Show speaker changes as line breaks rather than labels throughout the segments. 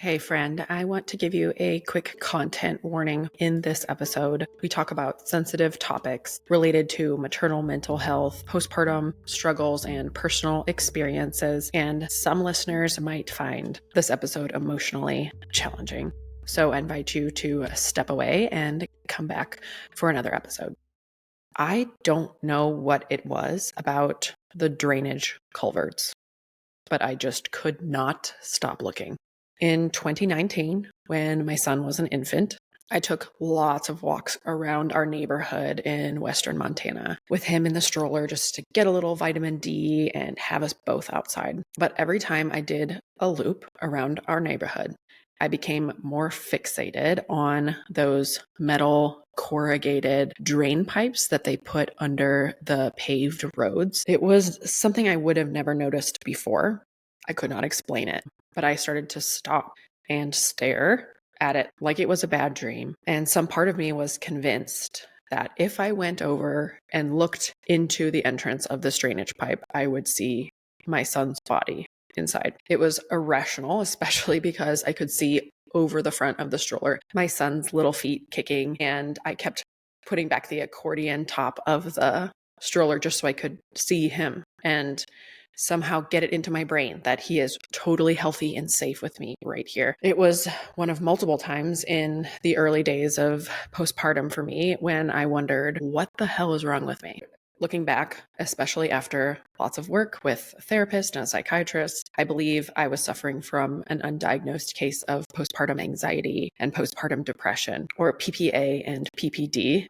Hey friend, I want to give you a quick content warning. In this episode, we talk about sensitive topics related to maternal mental health, postpartum struggles, and personal experiences, and some listeners might find this episode emotionally challenging. So I invite you to step away and come back for another episode. I don't know what it was about the drainage culverts, but I just could not stop looking. In 2019, when my son was an infant, I took lots of walks around our neighborhood in Western Montana with him in the stroller just to get a little vitamin D and have us both outside. But every time I did a loop around our neighborhood, I became more fixated on those metal corrugated drain pipes that they put under the paved roads. It was something I would have never noticed before. I could not explain it, but I started to stop and stare at it like it was a bad dream. And some part of me was convinced that if I went over and looked into the entrance of this drainage pipe, I would see my son's body inside. It was irrational, especially because I could see over the front of the stroller my son's little feet kicking, and I kept putting back the accordion top of the stroller just so I could see him and somehow get it into my brain that he is totally healthy and safe with me right here. It was one of multiple times in the early days of postpartum for me when I wondered, what the hell is wrong with me? Looking back, especially after lots of work with a therapist and a psychiatrist, I believe I was suffering from an undiagnosed case of postpartum anxiety and postpartum depression, or PPA and PPD.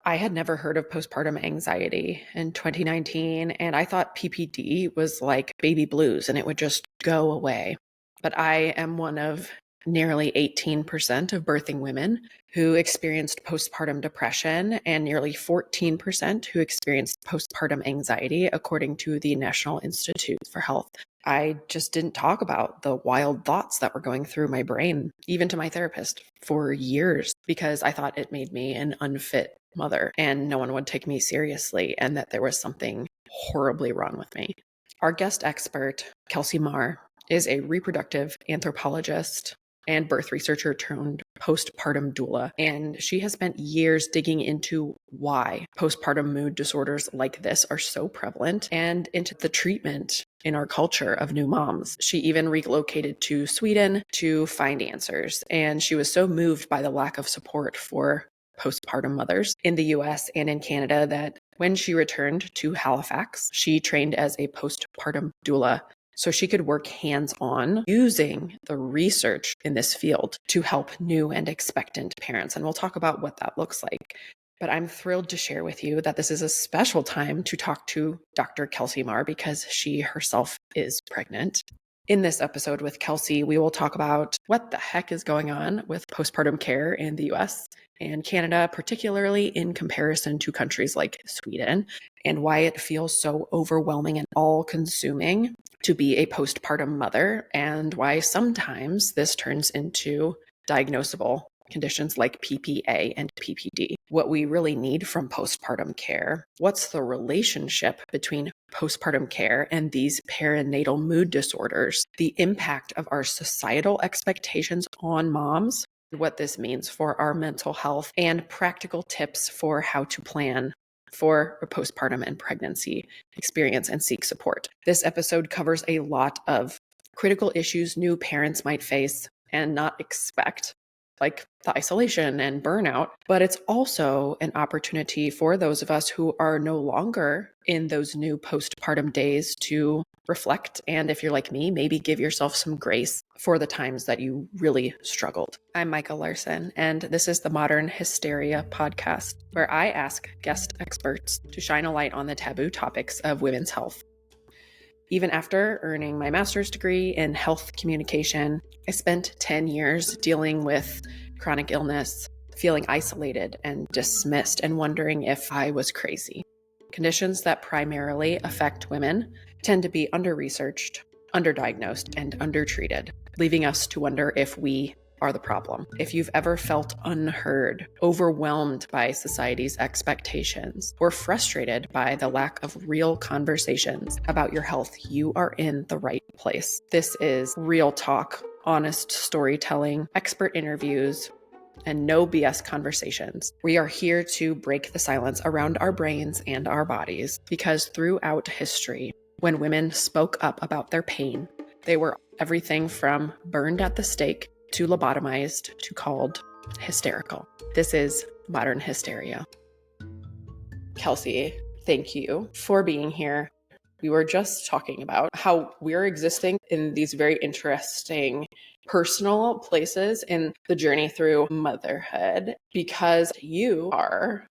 I had never heard of postpartum anxiety in 2019, and I thought PPD was like baby blues and it would just go away. But I am one of nearly 18% of birthing women who experienced postpartum depression and nearly 14% who experienced postpartum anxiety, according to the National Institute for Health. I just didn't talk about the wild thoughts that were going through my brain, even to my therapist, for years, because I thought it made me an unfit mother and no one would take me seriously and that there was something horribly wrong with me. Our guest expert, Kelsey Marr, is a reproductive anthropologist and birth researcher turned postpartum doula. And she has spent years digging into why postpartum mood disorders like this are so prevalent and into the treatment in our culture of new moms. She even relocated to Sweden to find answers. And she was so moved by the lack of support for postpartum mothers in the US and in Canada that when she returned to Halifax, she trained as a postpartum doula so she could work hands-on using the research in this field to help new and expectant parents. And we'll talk about what that looks like. But I'm thrilled to share with you that this is a special time to talk to Dr. Kelsey Marr because she herself is pregnant. In this episode with Kelsey, we will talk about what the heck is going on with postpartum care in the US and Canada, particularly in comparison to countries like Sweden, and why it feels so overwhelming and all-consuming to be a postpartum mother, and why sometimes this turns into diagnosable conditions like PPA and PPD. What we really need from postpartum care, what's the relationship between postpartum care and these perinatal mood disorders, the impact of our societal expectations on moms, what this means for our mental health, and practical tips for how to plan for a postpartum and pregnancy experience and seek support. This episode covers a lot of critical issues new parents might face and not expect, like the isolation and burnout, but it's also an opportunity for those of us who are no longer in those new postpartum days to reflect. And if you're like me, maybe give yourself some grace for the times that you really struggled. I'm Micah Larson, and this is the Modern Hysteria podcast, where I ask guest experts to shine a light on the taboo topics of women's health. Even after earning my master's degree in health communication, I spent 10 years dealing with chronic illness, feeling isolated and dismissed and wondering if I was crazy. Conditions that primarily affect women tend to be under-researched, underdiagnosed, and undertreated, leaving us to wonder if we are the problem. If you've ever felt unheard, overwhelmed by society's expectations, or frustrated by the lack of real conversations about your health, you are in the right place. This is real talk honest storytelling, expert interviews, and no BS conversations. We are here to break the silence around our brains and our bodies because throughout history, when women spoke up about their pain, they were everything from burned at the stake to lobotomized to called hysterical. This is modern hysteria. Kelsey, thank you for being here. We were just talking about how we're existing in these very interesting personal places in the journey through motherhood because you are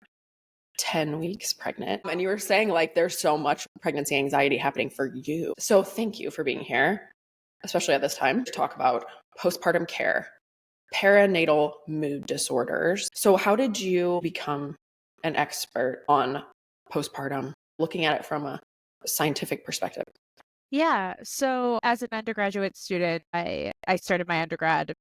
10 weeks pregnant. And you were saying like there's so much pregnancy anxiety happening for you. So thank you for being here, especially at this time, to talk about postpartum care, perinatal mood disorders. So how did you become an expert on postpartum, looking at it from a scientific perspective?
Yeah. So as an undergraduate student, I started my undergrad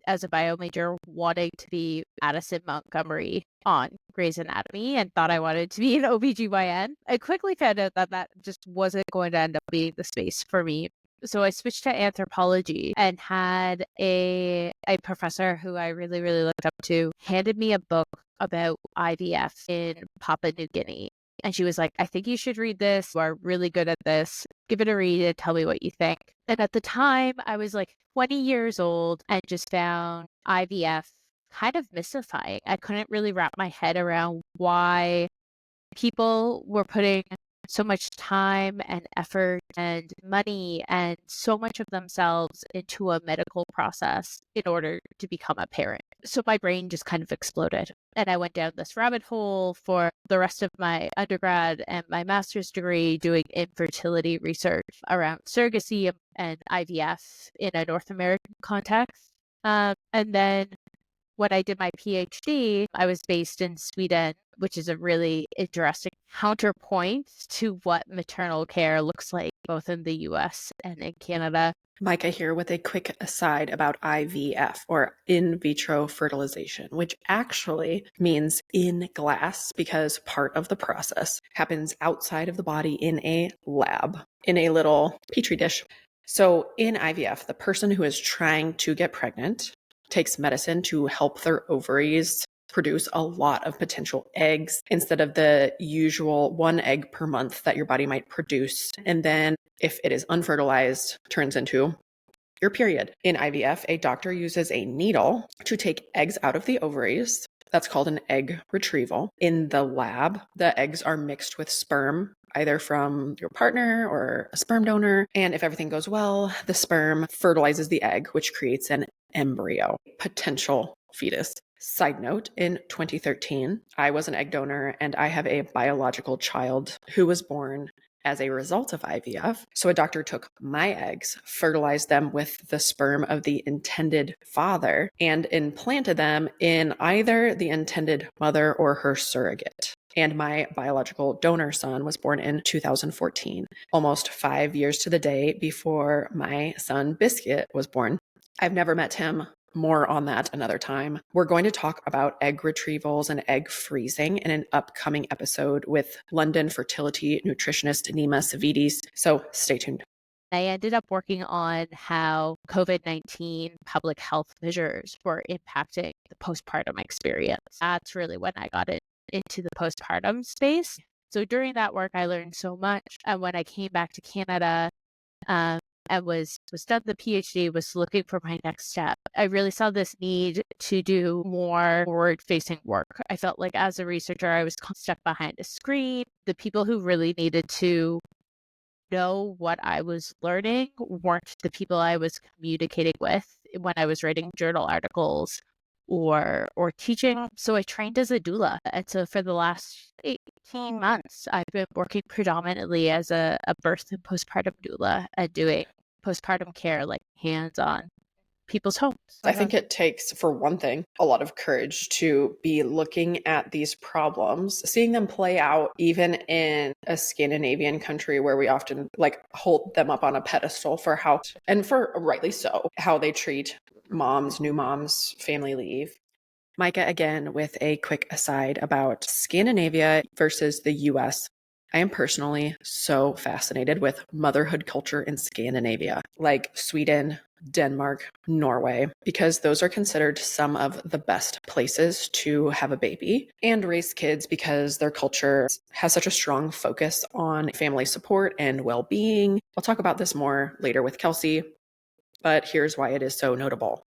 as a bio major wanting to be Addison Montgomery on Grey's Anatomy and thought I wanted to be an OBGYN. I quickly found out that that just wasn't going to end up being the space for me. So I switched to anthropology and had a professor who I really, really looked up to handed me a book about IVF in Papua New Guinea. And she was like, I think you should read this. You are really good at this. Give it a read and tell me what you think. And at the time, I was like 20 years old and just found IVF kind of mystifying. I couldn't really wrap my head around why people were putting so much time and effort and money and so much of themselves into a medical process in order to become a parent. So my brain just kind of exploded. And I went down this rabbit hole for the rest of my undergrad and my master's degree doing infertility research around surrogacy and IVF in a North American context. And then when I did my PhD, I was based in Sweden, which is a really interesting counterpoint to what maternal care looks like both in the US and in Canada.
Micah here with a quick aside about IVF, or in vitro fertilization, which actually means in glass because part of the process happens outside of the body in a lab, in a little petri dish. So in IVF, the person who is trying to get pregnant takes medicine to help their ovaries produce a lot of potential eggs instead of the usual 1 egg per month that your body might produce. And then if it is unfertilized, turns into your period. In IVF, a doctor uses a needle to take eggs out of the ovaries. That's called an egg retrieval. In the lab, the eggs are mixed with sperm, either from your partner or a sperm donor. And if everything goes well, the sperm fertilizes the egg, which creates an embryo, potential fetus. Side note, in 2013, I was an egg donor and I have a biological child who was born as a result of IVF. So a doctor took my eggs, fertilized them with the sperm of the intended father, and implanted them in either the intended mother or her surrogate. And my biological donor son was born in 2014, almost 5 years to the day before my son Biscuit was born. I've never met him. More on that another time. We're going to talk about egg retrievals and egg freezing in an upcoming episode with London fertility nutritionist Nima Savides. So stay tuned.
I ended up working on how COVID-19 public health measures were impacting the postpartum experience. That's really when I got into the postpartum space. So during that work, I learned so much. And when I came back to Canada, and was done the PhD, was looking for my next step, I really saw this need to do more forward-facing work. I felt like as a researcher, I was stuck behind a screen. The people who really needed to know what I was learning weren't the people I was communicating with when I was writing journal articles or teaching. So I trained as a doula. And so for the last 18 months, I've been working predominantly as a birth and postpartum doula and doing postpartum care, like hands-on people's homes.
I think it takes, for one thing, a lot of courage to be looking at these problems, seeing them play out even in a Scandinavian country where we often like hold them up on a pedestal for how, and for rightly so, how they treat moms, new moms, family leave. Micah again with a quick aside about Scandinavia versus the US. I am personally so fascinated with motherhood culture in Scandinavia, like Sweden, Denmark, Norway, because those are considered some of the best places to have a baby and raise kids because their culture has such a strong focus on family support and well-being. I'll talk about this more later with Kelsey, but here's why it is so notable.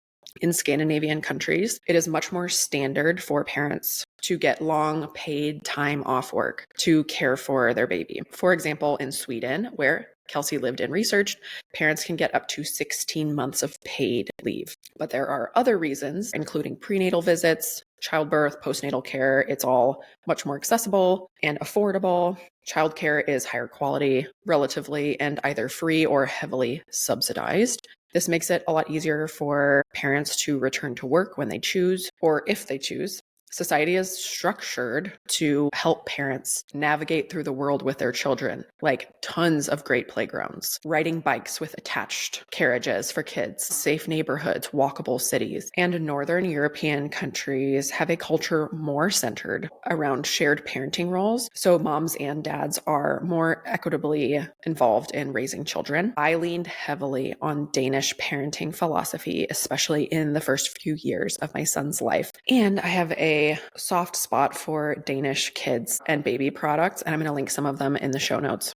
In Scandinavian countries, it is much more standard for parents to get long paid time off work to care for their baby. For example, in Sweden, where Kelsey lived and researched, parents can get up to 16 months of paid leave. But there are other reasons, including prenatal visits, childbirth, postnatal care. It's all much more accessible and affordable. Childcare is higher quality, relatively, and either free or heavily subsidized. This makes it a lot easier for parents to return to work when they choose, or if they choose. Society is structured to help parents navigate through the world with their children, like tons of great playgrounds, riding bikes with attached carriages for kids, safe neighborhoods, walkable cities. And Northern European countries have a culture more centered around shared parenting roles, so moms and dads are more equitably involved in raising children. I leaned heavily on Danish parenting philosophy, especially in the first few years of my son's life. And I have a soft spot for Danish kids and baby products, and I'm going to link some of them in the show notes.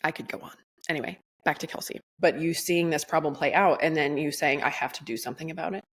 I could go on. Anyway, back to Kelsey. But you seeing this problem play out and then you saying, I have to do something about it.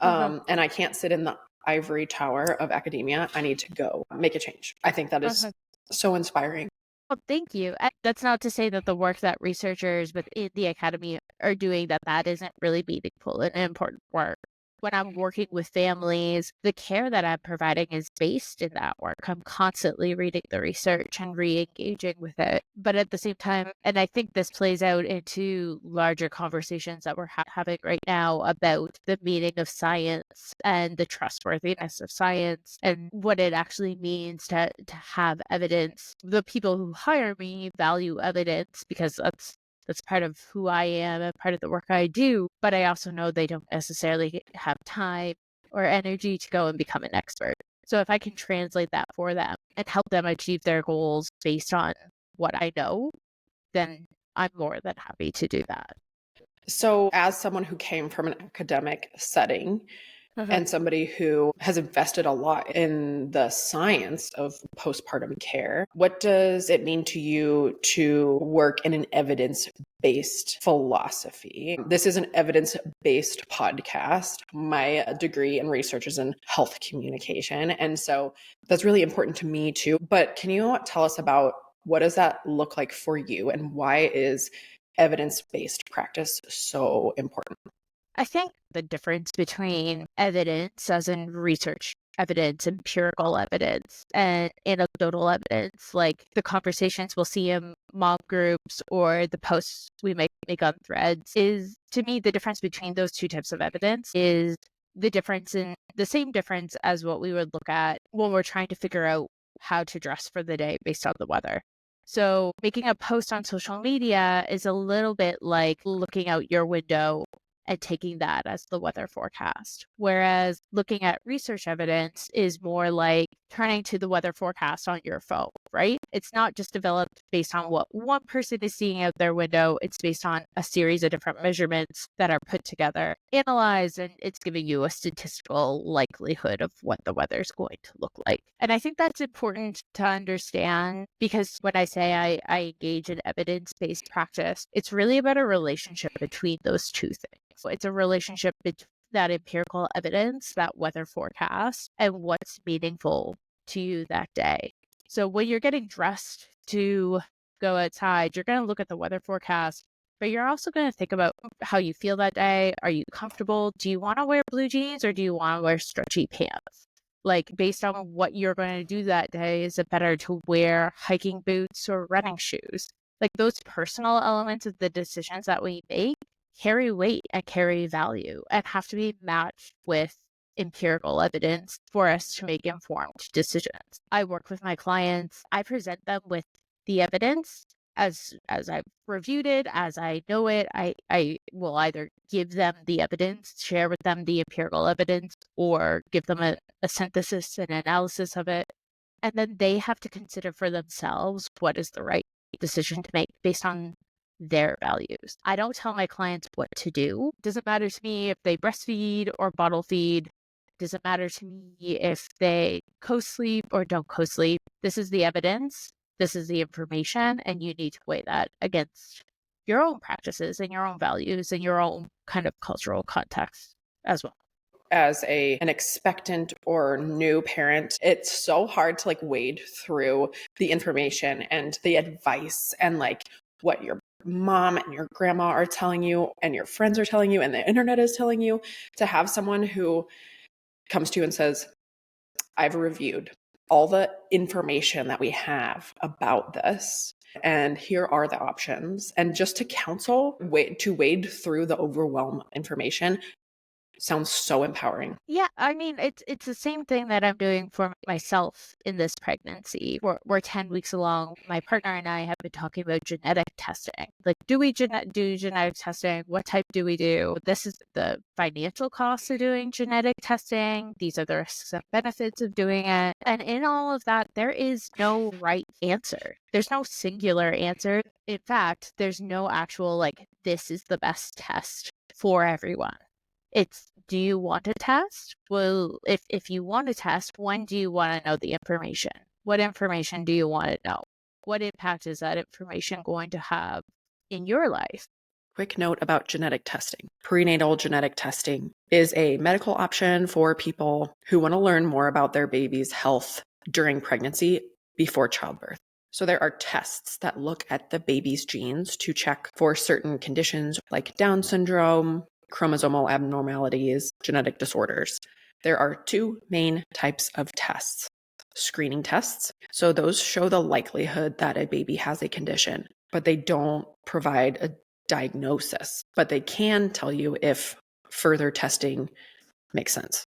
And I can't sit in the ivory tower of academia. I need to go make a change. I think that is so inspiring.
Well, thank you. And that's not to say that the work that researchers within the academy are doing, that isn't really meaningful and important work. When I'm working with families, the care that I'm providing is based in that work. I'm constantly reading the research and re-engaging with it. But at the same time, and I think this plays out into larger conversations that we're having right now about the meaning of science and the trustworthiness of science and what it actually means to have evidence. The people who hire me value evidence because that's part of who I am and part of the work I do. But I also know they don't necessarily have time or energy to go and become an expert. So if I can translate that for them and help them achieve their goals based on what I know, then I'm more than happy to do that.
So as someone who came from an academic setting, and somebody who has invested a lot in the science of postpartum care, what does it mean to you to work in an evidence-based philosophy? This is an evidence-based podcast. My degree in research is in health communication, and so that's really important to me too. But can you tell us about what does that look like for you, and why is evidence-based practice so important?
I think the difference between evidence, as in research evidence, empirical evidence, and anecdotal evidence, like the conversations we'll see in mom groups or the posts we make on threads, is to me the difference between those two types of evidence is the same difference as what we would look at when we're trying to figure out how to dress for the day based on the weather. So making a post on social media is a little bit like looking out your window and taking that as the weather forecast. Whereas looking at research evidence is more like turning to the weather forecast on your phone, right? It's not just developed based on what one person is seeing out their window. It's based on a series of different measurements that are put together, analyzed, and it's giving you a statistical likelihood of what the weather is going to look like. And I think that's important to understand because when I say I engage in evidence-based practice, it's really about a relationship between those two things. It's a relationship between that empirical evidence, that weather forecast, and what's meaningful to you that day. So when you're getting dressed to go outside, you're going to look at the weather forecast, but you're also going to think about how you feel that day. Are you comfortable? Do you want to wear blue jeans or do you want to wear stretchy pants? Like based on what you're going to do that day, is it better to wear hiking boots or running shoes? Like those personal elements of the decisions that we make carry weight and carry value and have to be matched with empirical evidence for us to make informed decisions. I work with my clients. I present them with the evidence as I've reviewed it, as I know it. I will either give them the evidence, share with them the empirical evidence, or give them a synthesis and analysis of it. And then they have to consider for themselves what is the right decision to make based on their values. I don't tell my clients what to do. It doesn't matter to me if they breastfeed or bottle feed. It doesn't matter to me if they co-sleep or don't co-sleep. This is the evidence. This is the information, and you need to weigh that against your own practices and your own values and your own kind of cultural context as well.
As an expectant or new parent, it's so hard to wade through the information and the advice and what your mom and your grandma are telling you and your friends are telling you and the internet is telling you, to have someone who comes to you and says, I've reviewed all the information that we have about this, and here are the options. And just to counsel, to wade through the overwhelm information sounds so empowering.
Yeah, I mean, it's the same thing that I'm doing for myself in this pregnancy. We're 10 weeks along. My partner and I have been talking about genetic testing. Do we do genetic testing? What type do we do? This is the financial costs of doing genetic testing. These are the risks and benefits of doing it. And in all of that, there is no right answer. There's no singular answer. In fact, there's no actual, this is the best test for everyone. It's, do you want to test? Well, if you want to test, when do you want to know the information? What information do you want to know? What impact is that information going to have in your life?
Quick note about genetic testing. Prenatal genetic testing is a medical option for people who want to learn more about their baby's health during pregnancy before childbirth. So there are tests that look at the baby's genes to check for certain conditions like Down syndrome, chromosomal abnormalities, genetic disorders. There are two main types of tests. Screening tests. So those show the likelihood that a baby has a condition, but they don't provide a diagnosis, but they can tell you if further testing makes sense.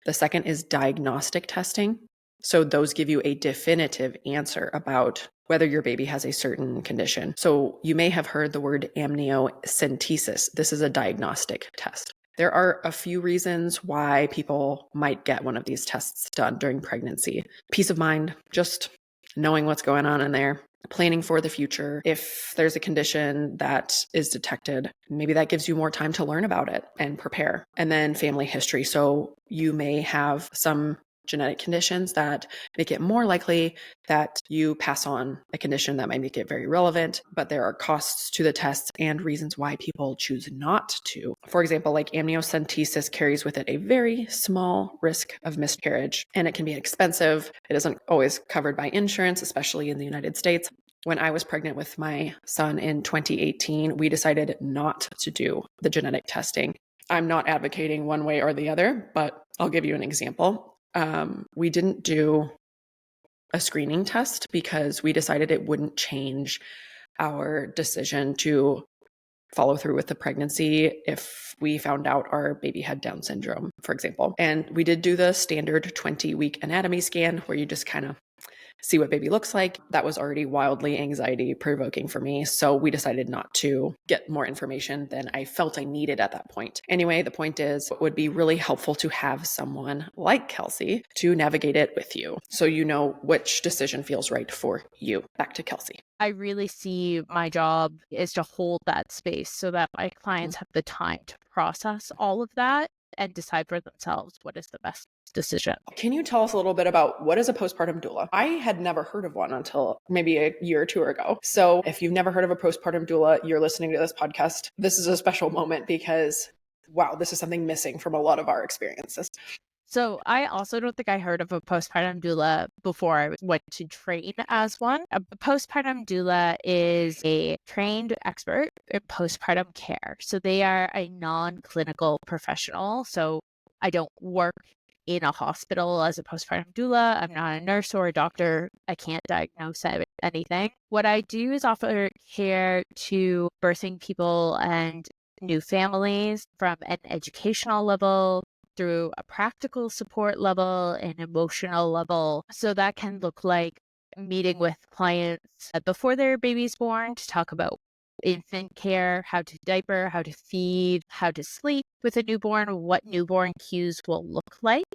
The second is diagnostic testing. So those give you a definitive answer about whether your baby has a certain condition. So you may have heard the word amniocentesis. This is a diagnostic test. There are a few reasons why people might get one of these tests done during pregnancy. Peace of mind, just knowing what's going on in there, planning for the future. If there's a condition that is detected, maybe that gives you more time to learn about it and prepare. And then family history. So you may have some genetic conditions that make it more likely that you pass on a condition that might make it very relevant, but there are costs to the tests and reasons why people choose not to. For example, amniocentesis carries with it a very small risk of miscarriage, and it can be expensive. It isn't always covered by insurance, especially in the United States. When I was pregnant with my son in 2018, we decided not to do the genetic testing. I'm not advocating one way or the other, but I'll give you an example. We didn't do a screening test because we decided it wouldn't change our decision to follow through with the pregnancy if we found out our baby had Down syndrome, for example. And we did do the standard 20-week anatomy scan where you just kind of see what baby looks like. That was already wildly anxiety provoking for me. So we decided not to get more information than I felt I needed at that point. Anyway, the point is, it would be really helpful to have someone like Kelsey to navigate it with you so you know which decision feels right for you. Back to Kelsey.
I really see my job is to hold that space so that my clients have the time to process all of that and decide for themselves what is the best decision.
Can you tell us a little bit about what is a postpartum doula? I had never heard of one until maybe a year or two ago. So if you've never heard of a postpartum doula, you're listening to this podcast. This is a special moment because, wow, this is something missing from a lot of our experiences.
So I also don't think I heard of a postpartum doula before I went to train as one. A postpartum doula is a trained expert in postpartum care. So they are a non-clinical professional. So I don't work in a hospital as a postpartum doula. I'm not a nurse or a doctor. I can't diagnose anything. What I do is offer care to birthing people and new families from an educational level through a practical support level and emotional level. So that can look like meeting with clients before their baby's born to talk about infant care, how to diaper, how to feed, how to sleep with a newborn, what newborn cues will look like.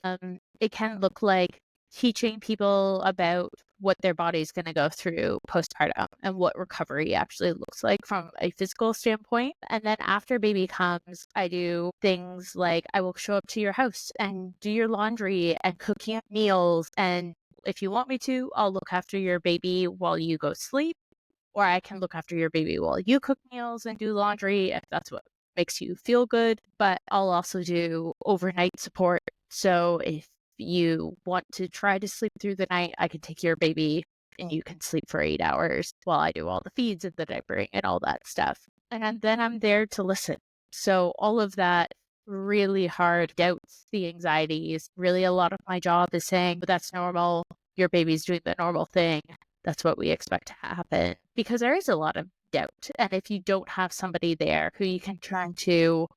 It can look like teaching people about what their body is going to go through postpartum and what recovery actually looks like from a physical standpoint. And then after baby comes, I do things like I will show up to your house and do your laundry and cook you meals. And if you want me to, I'll look after your baby while you go sleep, or I can look after your baby while you cook meals and do laundry if that's what makes you feel good. But I'll also do overnight support. So if you want to try to sleep through the night, I can take your baby and you can sleep for 8 hours while I do all the feeds and the diapering and all that stuff. And then I'm there to listen. So all of that really hard doubts, the anxieties, really a lot of my job is saying, but that's normal. Your baby's doing the normal thing. That's what we expect to happen. Because there is a lot of doubt. And if you don't have somebody there who you can turn to,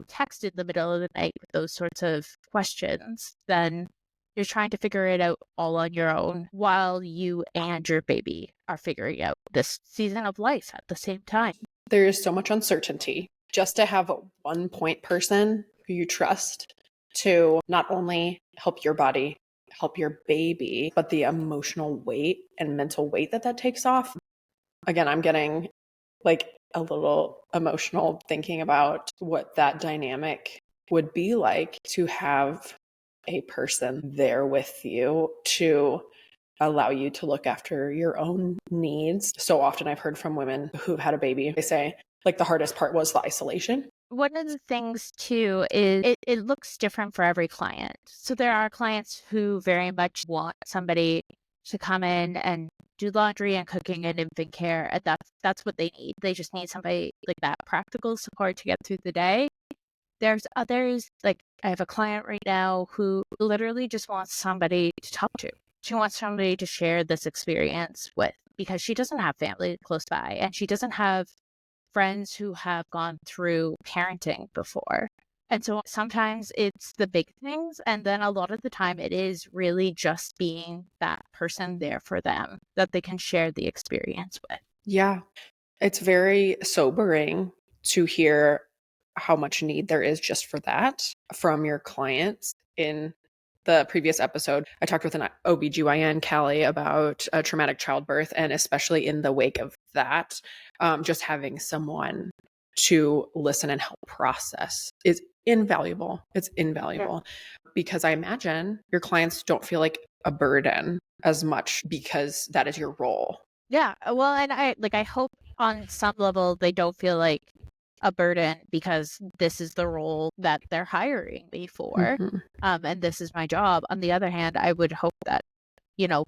text in the middle of the night with those sorts of questions, then you're trying to figure it out all on your own while you and your baby are figuring out this season of life at the same time.
There is so much uncertainty. Just to have one point person who you trust to not only help your body, help your baby, but the emotional weight and mental weight that takes off. Again, I'm getting like a little emotional thinking about what that dynamic would be like to have a person there with you to allow you to look after your own needs. So often I've heard from women who've had a baby, they say like the hardest part was the isolation.
One of the things too is it looks different for every client. So there are clients who very much want somebody to come in and do laundry and cooking and infant care, and that's what they need. They just need somebody like that practical support to get through the day. There's others, like I have a client right now who literally just wants somebody to talk to. She wants somebody to share this experience with because she doesn't have family close by and she doesn't have friends who have gone through parenting before. And so sometimes it's the big things. And then a lot of the time it is really just being that person there for them that they can share the experience with.
Yeah. It's very sobering to hear how much need there is just for that from your clients. In the previous episode, I talked with an OBGYN, Callie, about a traumatic childbirth, and especially in the wake of that, just having someone to listen and help process is invaluable. It's invaluable because I imagine your clients don't feel like a burden as much because that is your role.
Yeah. Well, and I hope on some level they don't feel like a burden because this is the role that they're hiring me for.
Mm-hmm.
And this is my job. On the other hand, I would hope that,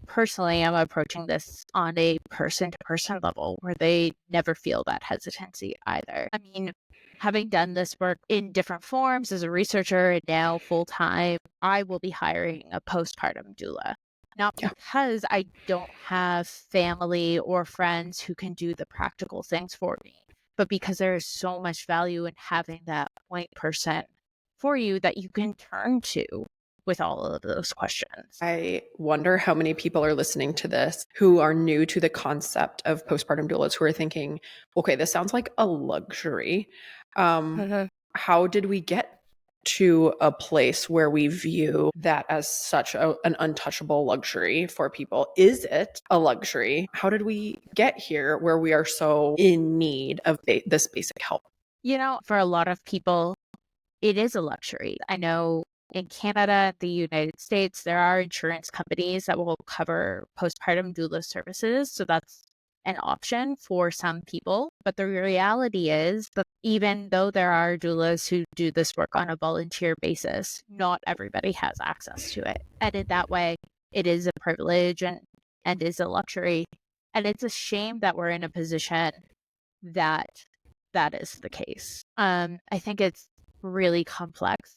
personally, I'm approaching this on a person to person level where they never feel that hesitancy either. I mean, having done this work in different forms as a researcher and now full time, I will be hiring a postpartum doula. Not because I don't have family or friends who can do the practical things for me, but because there is so much value in having that point person for you that you can turn to with all of those questions.
I wonder how many people are listening to this who are new to the concept of postpartum doulas, who are thinking, okay, this sounds like a luxury. How did we get to a place where we view that as such an untouchable luxury for people? Is it a luxury? How did we get here where we are so in need of this basic help?
For a lot of people, it is a luxury. I know in Canada, the United States, there are insurance companies that will cover postpartum doula services. So that's an option for some people. But the reality is that even though there are doulas who do this work on a volunteer basis, not everybody has access to it. And in that way, it is a privilege and is a luxury. And it's a shame that we're in a position that is the case. I think it's really complex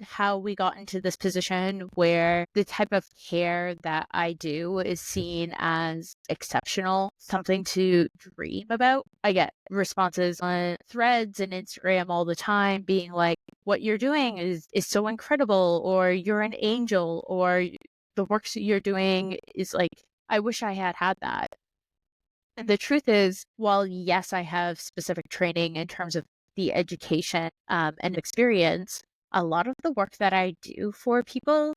how we got into this position where the type of care that I do is seen as exceptional, something to dream about. I get responses on threads and Instagram all the time being like, what you're doing is so incredible, or you're an angel, or the work that you're doing is like, I wish I had that. And the truth is, while yes, I have specific training in terms of the education and experience, a lot of the work that I do for people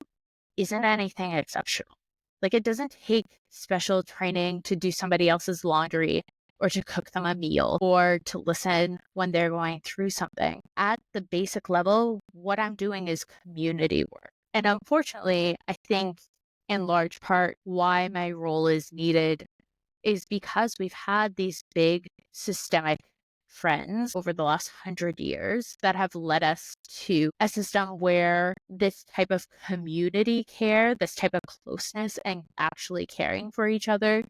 isn't anything exceptional. Like, it doesn't take special training to do somebody else's laundry or to cook them a meal or to listen when they're going through something. At the basic level, what I'm doing is community work. And unfortunately, I think in large part why my role is needed is because we've had these big systemic trends over the last 100 years that have led us to a system where this type of community care, this type of closeness and actually caring for each other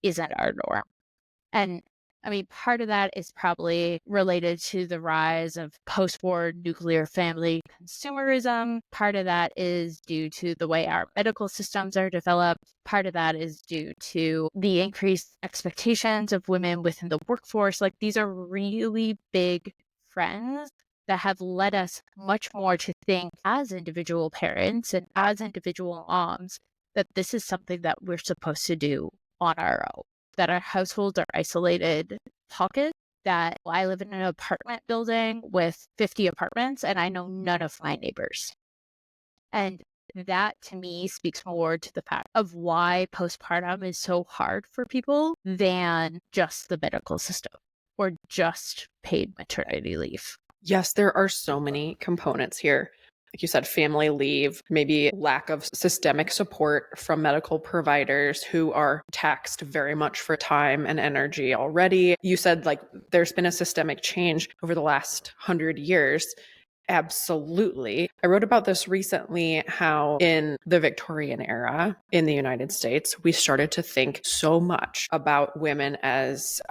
isn't our norm. And I mean, part of that is probably related to the rise of post-war nuclear family consumerism. Part of that is due to the way our medical systems are developed. Part of that is due to the increased expectations of women within the workforce. Like, these are really big trends that have led us much more to think as individual parents and as individual moms that this is something that we're supposed to do on our own, that our households are isolated pockets, that I live in an apartment building with 50 apartments and I know none of my neighbors. And that to me speaks more to the fact of why postpartum is so hard for people than just the medical system or just paid maternity leave.
Yes, there are so many components here. Like you said, family leave, maybe lack of systemic support from medical providers who are taxed very much for time and energy already. You said like there's been a systemic change over the last 100 years. Absolutely. I wrote about this recently, how in the Victorian era in the United States, we started to think so much about women as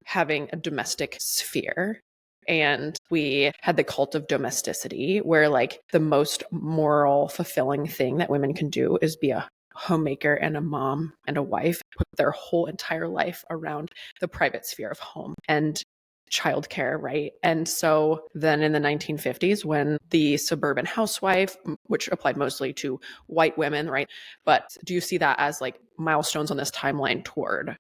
having a domestic sphere. And we had the cult of domesticity, where like the most moral, fulfilling thing that women can do is be a homemaker and a mom and a wife, put their whole entire life around the private sphere of home and childcare, right? And so then in the 1950s, when the suburban housewife, which applied mostly to white women, right? But do you see that as like milestones on this timeline toward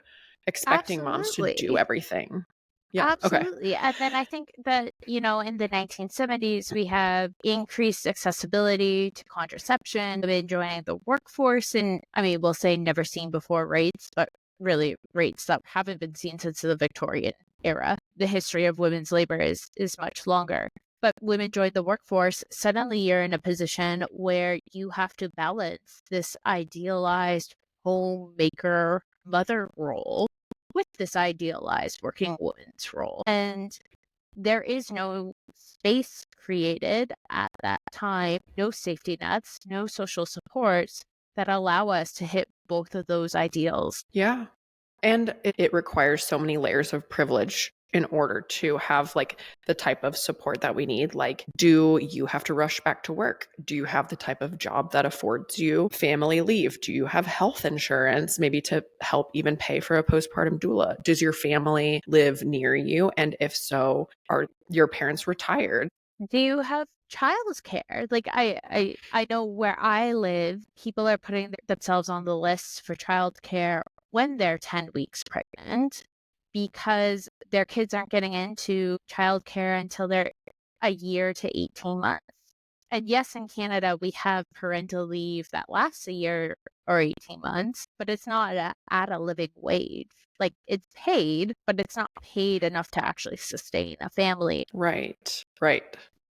expecting moms to do
Absolutely.
everything? Yeah. Okay.
Absolutely. And then I think that, in the 1970s, we have increased accessibility to contraception, women joining the workforce. And I mean, we'll say never seen before rates, but really rates that haven't been seen since the Victorian era. The history of women's labor is much longer. But women join the workforce, suddenly you're in a position where you have to balance this idealized homemaker mother role with this idealized working woman's role. And there is no space created at that time, no safety nets, no social supports that allow us to hit both of those ideals.
Yeah. And it requires so many layers of privilege in order to have like the type of support that we need. Like, do you have to rush back to work? Do you have the type of job that affords you family leave? Do you have health insurance, maybe to help even pay for a postpartum doula? Does your family live near you? And if so, are your parents retired?
Do you have childcare? Like, I know where I live, people are putting themselves on the list for childcare when they're 10 weeks pregnant because their kids aren't getting into childcare until they're a year to 18 months. And yes, in Canada, we have parental leave that lasts a year or 18 months, but it's not at a living wage. Like, it's paid, but it's not paid enough to actually sustain a family.
Right, right.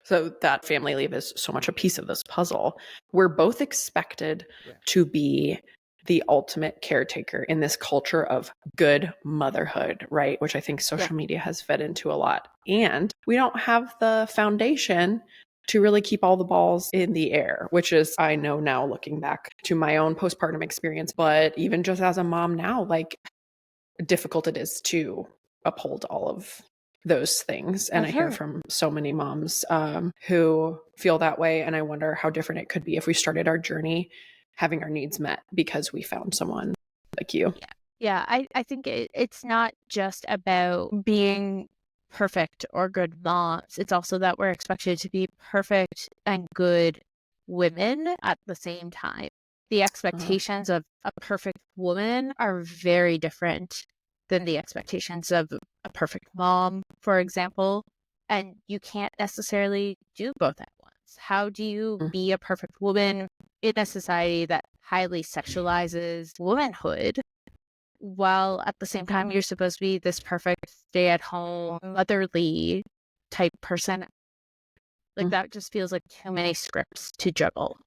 So that family leave is so much a piece of this puzzle. We're both expected to be the ultimate caretaker in this culture of good motherhood, right? Which I think social media has fed into a lot. And we don't have the foundation to really keep all the balls in the air, which is, I know now looking back to my own postpartum experience, but even just as a mom now, like difficult it is to uphold all of those things. And I hear from so many moms who feel that way. And I wonder how different it could be if we started our journey having our needs met because we found someone like you.
Yeah, I think it's not just about being perfect or good moms. It's also that we're expected to be perfect and good women at the same time. The expectations of a perfect woman are very different than the expectations of a perfect mom, for example. And you can't necessarily do both at once. How do you be a perfect woman in a society that highly sexualizes womanhood, while at the same time you're supposed to be this perfect stay-at-home, motherly type person. Like, that just feels like too many scripts to juggle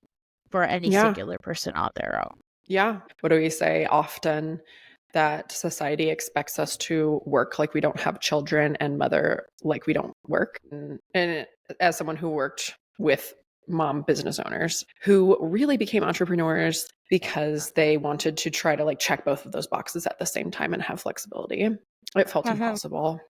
for any
Yeah.
singular person on their own.
Yeah. What do we say often? That society expects us to work like we don't have children and mother like we don't work. And as someone who worked with mom business owners who really became entrepreneurs because they wanted to try to like check both of those boxes at the same time and have flexibility, it felt impossible.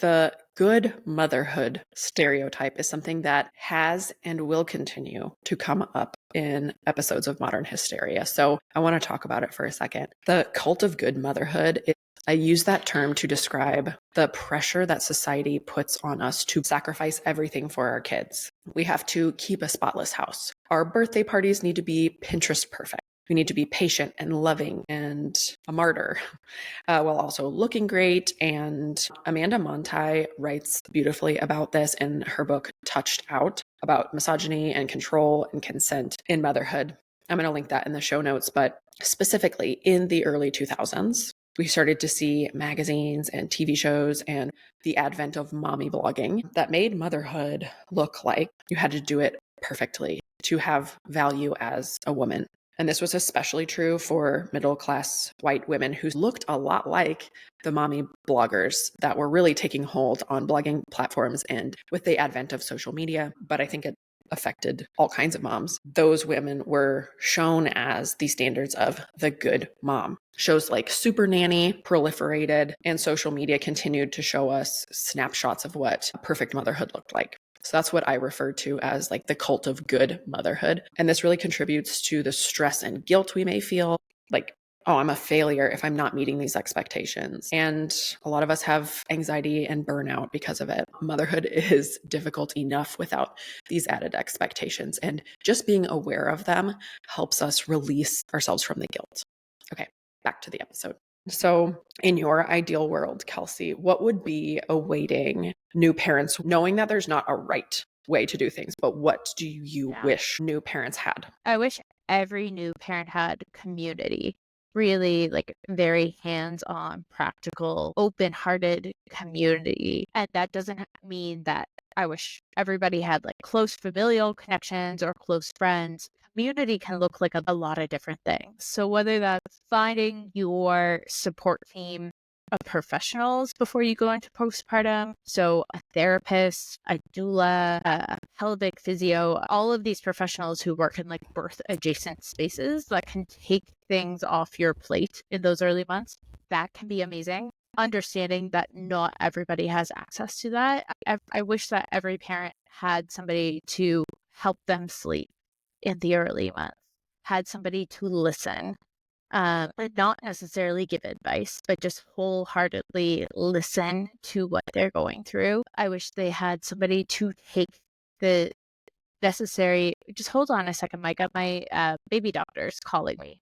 The good motherhood stereotype is something that has and will continue to come up in episodes of Modern Hysteria. So I want to talk about it for a second. The cult of good motherhood, I use that term to describe the pressure that society puts on us to sacrifice everything for our kids. We have to keep a spotless house. Our birthday parties need to be Pinterest perfect. We need to be patient and loving and a martyr while also looking great. And Amanda Montai writes beautifully about this in her book, Touched Out, about misogyny and control and consent in motherhood. I'm going to link that in the show notes, but specifically in the early 2000s, we started to see magazines and TV shows and the advent of mommy blogging that made motherhood look like you had to do it perfectly to have value as a woman. And this was especially true for middle-class white women who looked a lot like the mommy bloggers that were really taking hold on blogging platforms and with the advent of social media. But I think it affected all kinds of moms. Those women were shown as the standards of the good mom. Shows like Super Nanny proliferated, and social media continued to show us snapshots of what perfect motherhood looked like. So that's what I refer to as like the cult of good motherhood. And this really contributes to the stress and guilt we may feel, like, oh, I'm a failure if I'm not meeting these expectations. And a lot of us have anxiety and burnout because of it. Motherhood is difficult enough without these added expectations. And just being aware of them helps us release ourselves from the guilt. Okay, back to the episode. So in your ideal world, Kelsey, what would be awaiting new parents, knowing that there's not a right way to do things, but what do you wish new parents had?
I wish every new parent had community, really like very hands-on, practical, open-hearted community. And that doesn't mean that I wish everybody had like close familial connections or close friends. Community can look like a lot of different things. So whether that's finding your support team of professionals before you go into postpartum. So a therapist, a doula, a pelvic physio, all of these professionals who work in like birth adjacent spaces that can take things off your plate in those early months. That can be amazing. Understanding that not everybody has access to that. I wish that every parent had somebody to help them sleep in the early months, had somebody to listen, but not necessarily give advice, but just wholeheartedly listen to what they're going through. I wish they had somebody to take the necessary. Just hold on a second, Micah. My baby doctor's calling me.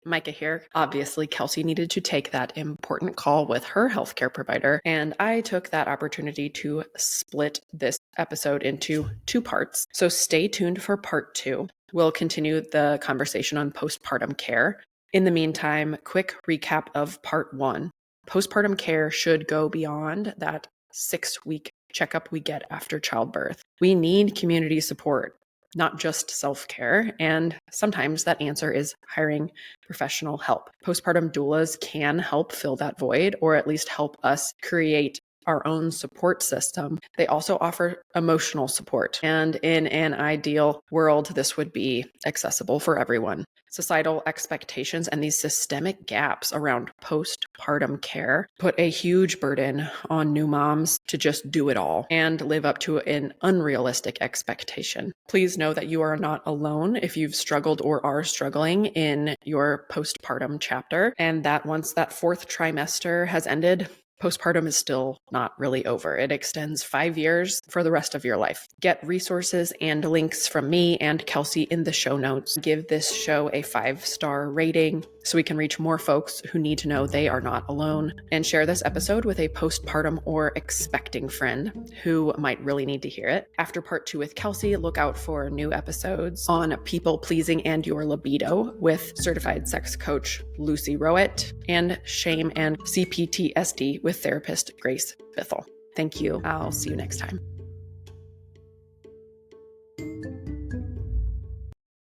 Micah here. Obviously, Kelsey needed to take that important call with her healthcare provider, and I took that opportunity to split this episode into 2 parts. So stay tuned for part 2. We'll continue the conversation on postpartum care. In the meantime, quick recap of part 1. Postpartum care should go beyond that 6-week checkup we get after childbirth. We need community support, not just self-care. And sometimes that answer is hiring professional help. Postpartum doulas can help fill that void, or at least help us create our own support system. They also offer emotional support. And in an ideal world, this would be accessible for everyone. Societal expectations and these systemic gaps around postpartum care put a huge burden on new moms to just do it all and live up to an unrealistic expectation. Please know that you are not alone if you've struggled or are struggling in your postpartum chapter, and that once that 4th trimester has ended, postpartum is still not really over. It extends 5 years for the rest of your life. Get resources and links from me and Kelsey in the show notes. Give this show a 5-star rating. so we can reach more folks who need to know they are not alone. And share this episode with a postpartum or expecting friend who might really need to hear it. After part 2 with Kelsey, look out for new episodes on people pleasing and your libido with certified sex coach Lucy Rowett, and shame and CPTSD with therapist Grace Bithell. Thank you. I'll see you next time.